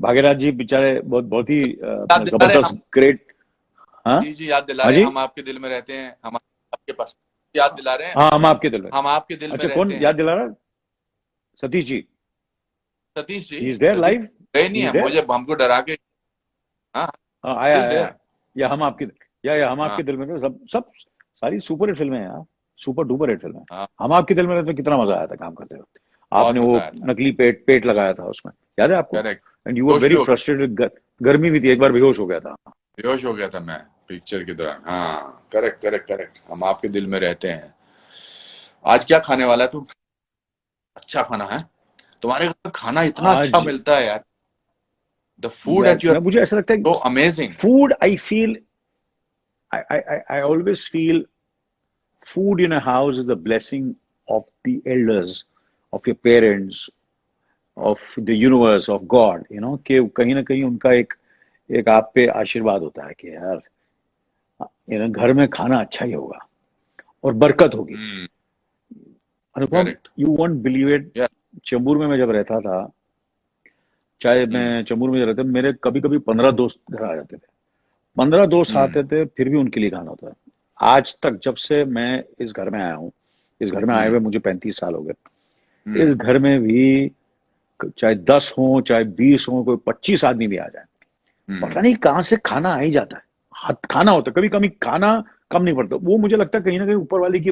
भाग्यराज जी बेचारे बहुत बहुत ही याद दिला रहे जबरदस्त हम. ग्रेट। हाँ, जी, याद दिला हाँ रहे जी, हम आपके दिल में रहते हैं, हम आपके पास. याद दिला रहे हैं, हाँ, हम आपके दिल में। हम आपके दिल में अच्छा, कौन रहते याद हैं. दिला रहा है? Satish ji, Satish ji, he is there Satish live, गए नहीं ही इज है, देयर। मुझे हमको डरा के. हाँ, हाँ, आया still आया, there. या हम आपके, या हम हाँ, आपके दिल में, तो सब सब सारी सुपर हिट फिल्में हैं यार, सुपर डुपर हिट फिल्में। हाँ, हम आपके दिल में रहते, कितना मजा आया था काम करते वक्त, बहुत आपने मजा वो आया था. नकली पेट पेट लगाया था उसमें, याद है आपको? करेक्ट. एंड यू वर बेहोश भी वेरी हो फ्रस्ट्रेटेड, गर्मी भी थी, एक बार बेहोश हो गया था। बेहोश हो गया था मैं पिक्चर के दौरान. हाँ, करेक्ट, करेक्ट, करेक्ट. हम आपके दिल में रहते हैं. आज क्या खाने वाला है तू? अच्छा खाना है तुम्हारे घर का? खाना इतना अच्छा आज मिलता है यार. द फूड यार एट योर मुझे ऐसा लगता है, so amazing. Food, I feel, I always feel food in a house is the blessing of the elders, of your parents, of the universe, of God, you know, कि कहीं ना कहीं उनका एक आप पे आशीर्वाद होता है कि यार, घर में खाना अच्छा ही होगा और बरकत होगी। अनुपम, correct. you won't believe it, या चेंबूर में मैं जब रहता था, चाहे मैं चेंबूर में जब रहता, मेरे कभी कभी 15 दोस्त घर आ जाते थे। 15 दोस्त आते थे, फिर भी उनके लिए खाना होता है। आज तक जब से मैं इस घर में आया हूँ, इस घर में आए हुए मुझे 35 साल हो गए, इस घर में भी चाहे 10 हो चाहे 20 हो, कोई 25 आदमी भी आ जाए, पता नहीं कहाँ से खाना आ ही जाता है। खाना होता है, कभी कभी खाना कम नहीं पड़ता। वो मुझे लगता है कहीं ना कहीं ऊपर वाले की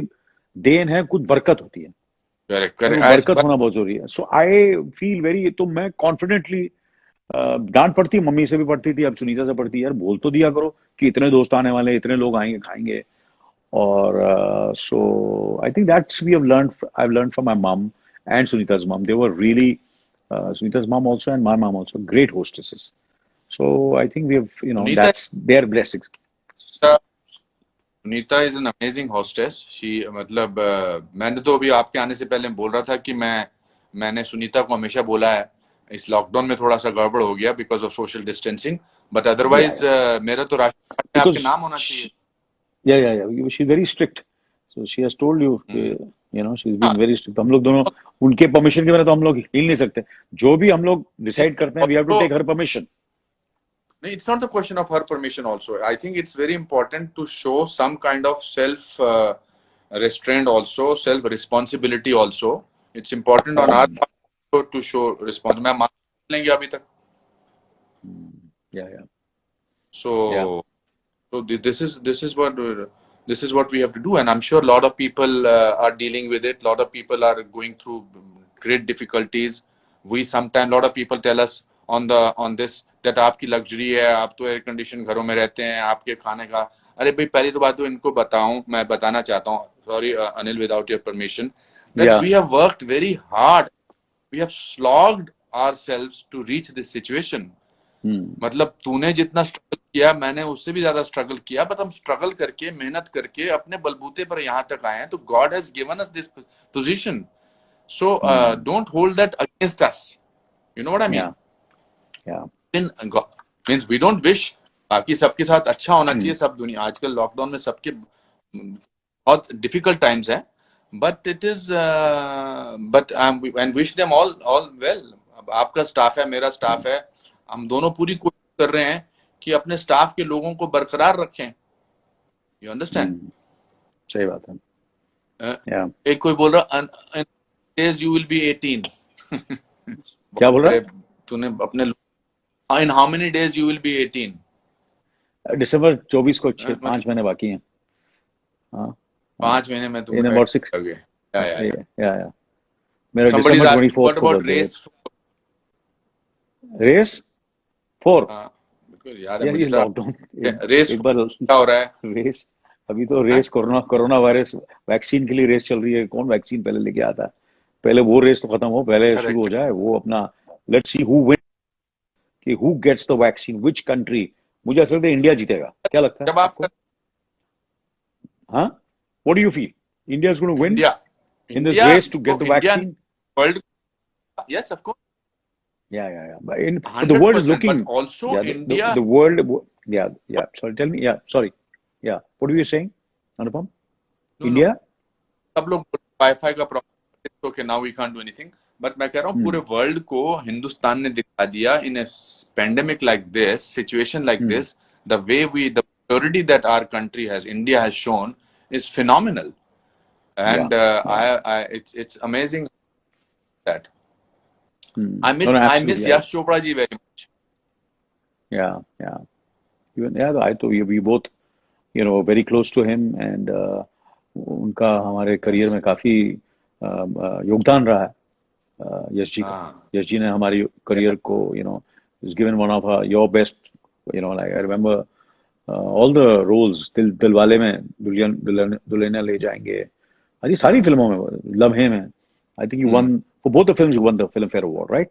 देन है, कुछ बरकत होती है, करेक्ट और वो करेक्ट बरकत होना बहुत जरूरी है। सो आई फील वेरी, तो मैं कॉन्फिडेंटली, डांट पड़ती, मम्मी से भी पड़ती थी, अब सुनीता से पड़ती है, यार बोल तो दिया करो कि इतने दोस्त आने वाले, इतने लोग आएंगे खाएंगे। और so I think that's we have learned, I have learned from my mom and Sunita's mom. They were really, Sunita's mom also and my mom also, great hostesses. So I think we have, Sunita that's their blessings. Sunita is an amazing hostess. She मतलब मैंने तो अभी आपके आने से पहले बोल रहा था कि मैंने सुनीता को हमेशा बोला है, इस लॉकडाउन में थोड़ा सा गड़बड़ हो गया because of social distancing, but otherwise मेरा तो राशन कार्ड में आपके नाम होना चाहिए। Yeah. She's very strict. So she has told you, she's been very strict. हम लोग दोनों उनके परमिशन के बिना तो हम लोग हिल नहीं सकते। जो भी हम लोग डिसाइड करते हैं, we have to take her permission. No, it's not a question of her permission also. I think it's very important to show some kind of self restraint also, self responsibility also. It's important on our part to show response. मैं मान लेंगे अभी तक। Yeah. So this is what we have to do, and I'm sure a lot of people are dealing with it. A lot of people are going through great difficulties. We sometimes, a lot of people tell us on this that आपकी luxury है, आप तो air condition घरों में रहते हैं, आपके खाने का। अरे भाई, पहली तो बात तो इनको मैं बताना चाहता हूँ, sorry Anil, without your permission, that we have worked very hard, we have slogged ourselves to reach this situation. मतलब तूने जितना स्ट्रगल किया, मैंने उससे भी ज्यादा स्ट्रगल किया, बट हम स्ट्रगल करके, मेहनत करके अपने बलबूते पर यहाँ तक आए हैं। तो God has given us this position, so don't hold that against us, you know what I mean. Means we don't wish, बाकी सबके साथ अच्छा होना चाहिए, सब दुनिया आजकल लॉकडाउन में सबके बहुत डिफिकल्ट टाइम्स है, but it is but I and wish them all well. अब आपका स्टाफ है, मेरा स्टाफ है, हम दोनों पूरी कोशिश कर रहे हैं कि अपने स्टाफ के लोगों को बरकरार रखें। You understand? सही बात है। एक कोई बोल रहा डेज यू विल बी 18 क्या बोल रहा है तूने अपने, in how many days you will be 18? दिसंबर 24 को 5 महीने बाकी हैं। 5 महीने में तुम या मेरा दिसंबर 24 को रेस 4 बिल्कुल याद है मुझे। लॉकडाउन रेस क्या हो रहा है? रेस अभी तो रेस कोरोना वायरस वैक्सीन के लिए रेस चल रही है। कौन वैक्सीन पहले लेके आता है? पहले वो रेस तो खत्म हो, पहले शुरू हो जाए वो अपना, लेट्स सी हु विन, कि who gets the vaccine, which country. मुझे ऐसा लगता है इंडिया जीतेगा। क्या लगता है जब आपको? हाँ, what do you feel? India is going to win in this race to get the vaccine? World, yes, of course. Yeah. But the world is looking. But also India. The world. Yeah. Sorry, tell me. Yeah, sorry. Yeah. What were you saying, Anupam? India? सब लोग wifi का problem, okay, now we can't do anything. But मैं कह रहा हूँ पूरे world को हिंदुस्तान ने दिखा दिया in a pandemic like this, situation like this, the maturity that our country has, India has shown is phenomenal. And it's amazing that I miss Yash Chopra ji very much. Yeah. Even we both, very close to him, and उनका हमारे career में काफी योगदान रहा है। यश जी ने हमारी career को, is given one of your best, like I remember all the roles, Dilwale में दुल्हनिया ले जाएंगे, अरे सारी फिल्मों में, लम्हे में, I think you won for both the films. You won the Filmfare Award, right?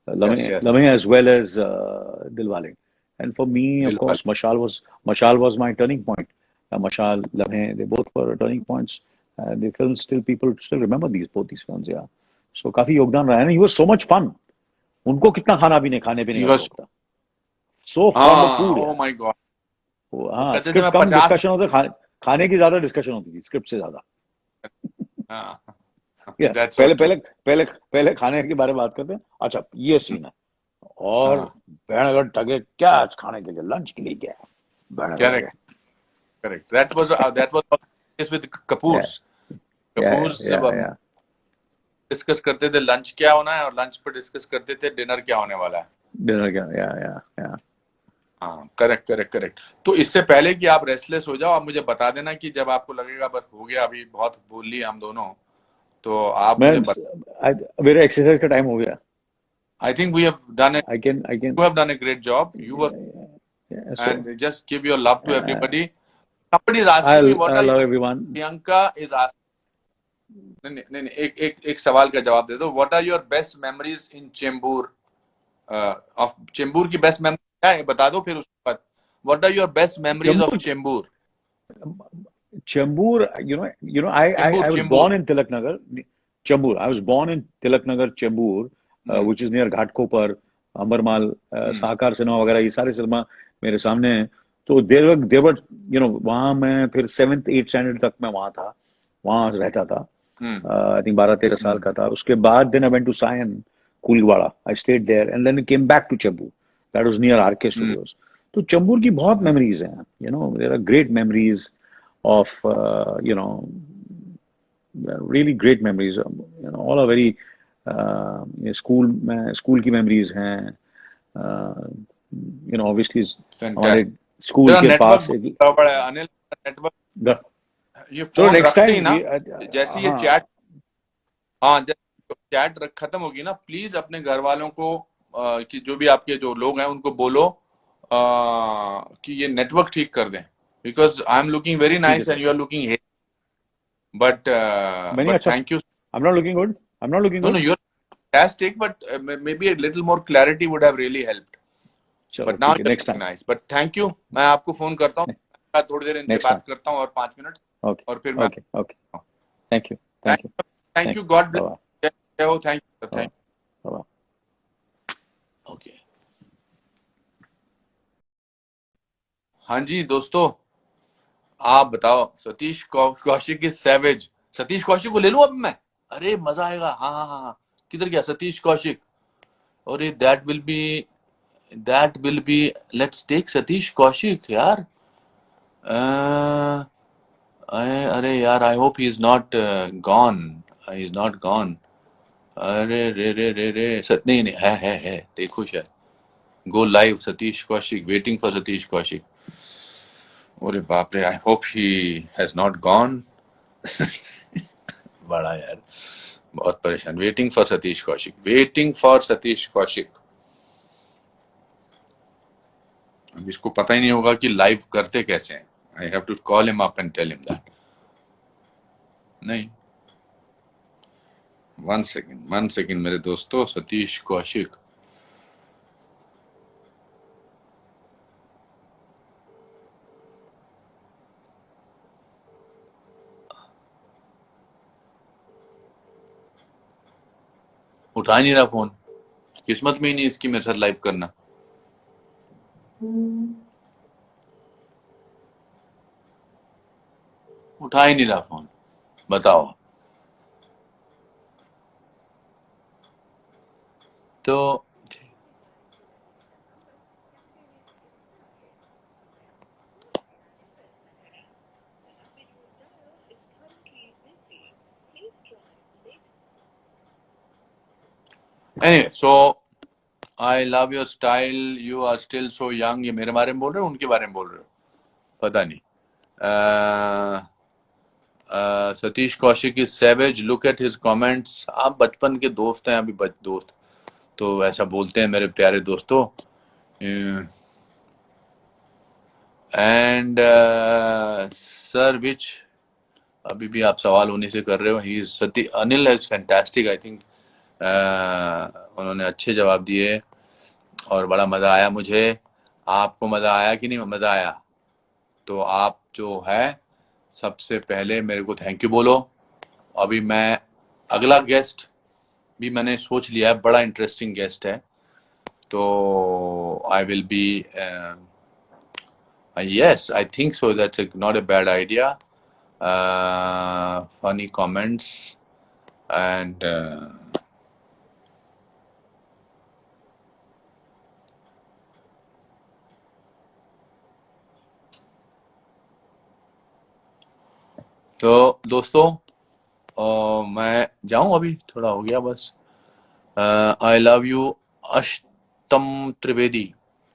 Lamhe as well as Dilwale. And for me, of course, Mashal was my turning point. Mashal, Lamhe, they both were turning points. The films people still remember both these films. Yeah. So काफी योगदान रहा है ना. He was so much fun. उनको कितना खाने पीने का शौक था. So fond of food. Oh my God. हाँ, स्क्रिप्ट कम डिस्कशन होता, खाने की ज्यादा डिस्कशन होती थी स्क्रिप्ट से ज्यादा। That's so पहले true. पहले पहले पहले खाने के बारे में बात करते हैं। अच्छा, ये सीन है। और हाँ, भेड़गढ़ टगे क्या आज खाने के लिए, लंच के लिए क्या है, भेड़गढ़ टगे। correct, correct. That was the case with या Kapoor's. या Kapoor's या या डिस्कस करते थे लंच क्या होना है और लंच पर डिस्कस करते थे डिनर क्या होने वाला है। डिनर क्या, या हाँ, करेक्ट करेक्ट करेक्ट। तो इससे पहले कि आप रेस्टलेस हो जाओ, आप मुझे बता देना कि जब आपको लगेगा बस हो गया, अभी बहुत बोल लिए हम दोनों, तो आप मैं मुझे मेरा एक्सरसाइज का टाइम हो गया। I think we have done I can you have done a great job. You were so and just give your love to everybody. Somebody is asking me what I are love you everyone. Priyanka is asking नहीं नहीं नहीं नहीं, एक सवाल का जवाब दे दो। What are your best memories in Chembur of Chembur की बेस्ट मेमोरी क्या है बता दो, फिर उसके बाद what are your best memories of Chembur Chembur. Chembur, I Chembur was Chembur born in Tilaknagar, Chembur. I was born in Tilaknagar, Chembur, which is near Ghatkopar, Ambermal, Sahakar cinema वगैरह, ये सारे सिनेमा मेरे सामने हैं। तो देवर वहाँ मैं फिर 7th 8th स्टैंडर्ड तक मैं वहाँ था, वहाँ रहता था। आई थिंक 12-13 साल का था। उसके बाद then I went to Sion, Koliwada, I stayed there and then came back to Chembur, that was near RK studios. तो चेंबूर की बहुत मेमोरीज हैं, there are great memories of really great memories, all are very school की मेमोरीज हैं। obviously हमारे fantastic. School तेरा के network पास बहुत एक गड़बड़ है अनिल, नेटवर्क। ये चलो फोन नेक्स्ट रखते ही टाइम ना, जैसे ये हाँ चैट, हाँ जब चैट खत्म होगी ना, प्लीज अपने घर वालों को कि जो भी आपके जो लोग हैं उनको बोलो कि ये नेटवर्क ठीक कर दें, because I am looking very ठीक है nice and you are looking but मैं नहीं, बट अच्छा, thank you. I'm not looking good, I'm not looking no no good। You are fantastic, but may be a little more clarity would have really helped, चलो but now ठीक है, you're next looking time, nice, but thank you। मैं आपको phone करता हूँ, थोड़ी देर इनसे next time. बात करता हूँ और 5 मिनट, ओके और फिर मैं okay okay, thank you, thank thank you, thank thank you, you, God bye bless, जय हो, thank you bye, thank bye. Okay. हाँ जी दोस्तों, आप बताओ, सतीश कौशिक इज सैवेज। सतीश कौशिक को ले लूं अब मैं? अरे मजा आएगा। हाँ हाँ हाँ हाँ। किधर गया सतीश कौशिक? अरे that will be let's take Satish Kaushik यार। अरे यार, I hope he is not gone, he is not gone. अरे रे रे रे रे नहीं नहीं, है देखो शायद। Go live Satish Kaushik, waiting for Satish Kaushik. अरे बाप रे, आई hope he has not gone. बड़ा यार, बहुत परेशान। Waiting for Satish Kaushik, waiting for Satish Kaushik. अब इसको पता ही नहीं होगा कि लाइव करते कैसे हैं। I have to call him up and tell him that. नहीं, 1 सेकेंड मेरे दोस्तों, सतीश कौशिक। उठा नहीं रहा फोन, किस्मत में ही नहीं इसकी मेरे साथ लाइव करना। उठा ही नहीं रहा फोन, बताओ। तो anyway, so I love your style, you are still so young. ये मेरे बारे में बोल रहे हो, उनके बारे में बोल रहे हो, पता नहीं। Satish Kaushik is savage, look at his comments. आप बचपन के दोस्त हैं, अभी दोस्त तो ऐसा बोलते हैं मेरे प्यारे दोस्तों। एंड सर विच, अभी भी आप सवाल उन्हीं से कर रहे हो। ही सती Anil is fantastic, I think उन्होंने अच्छे जवाब दिए और बड़ा मजा आया मुझे। आपको मजा आया कि नहीं मजा आया? तो आप जो है सबसे पहले मेरे को थैंक यू बोलो। अभी मैं अगला गेस्ट भी मैंने सोच लिया है, बड़ा इंटरेस्टिंग गेस्ट है, तो I will be yes, I think so, that's not a bad idea. Funny comments, and तो दोस्तों मैं जाऊं, अभी थोड़ा हो गया बस। आई लव यू अष्टम त्रिवेदी।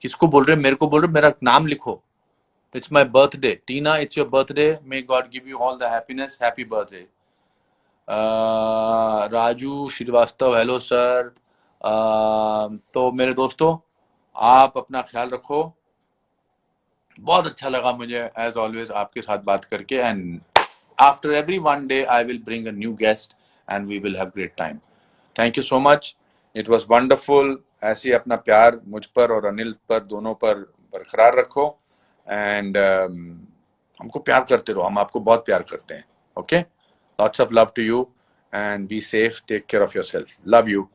किसको बोल रहे, मेरे को बोल रहे, मेरा नाम लिखो। It's my birthday Tina, it's your birthday, may God give you all the happiness, happy birthday. Raju Shrivastava, hello sir. तो मेरे दोस्तों, आप अपना ख्याल रखो। बहुत अच्छा लगा मुझे एज ऑलवेज आपके साथ बात करके, and after every one day I will bring a new guest and we will have great time. Thank you so much, it was wonderful. ऐसे ही अपना प्यार मुझ पर और अनिल पर, दोनों पर बरकरार रखो, एंड हमको प्यार करते रहो, हम आपको बहुत प्यार करते हैं। Okay, lots of love to you and be safe, take care of yourself, love you.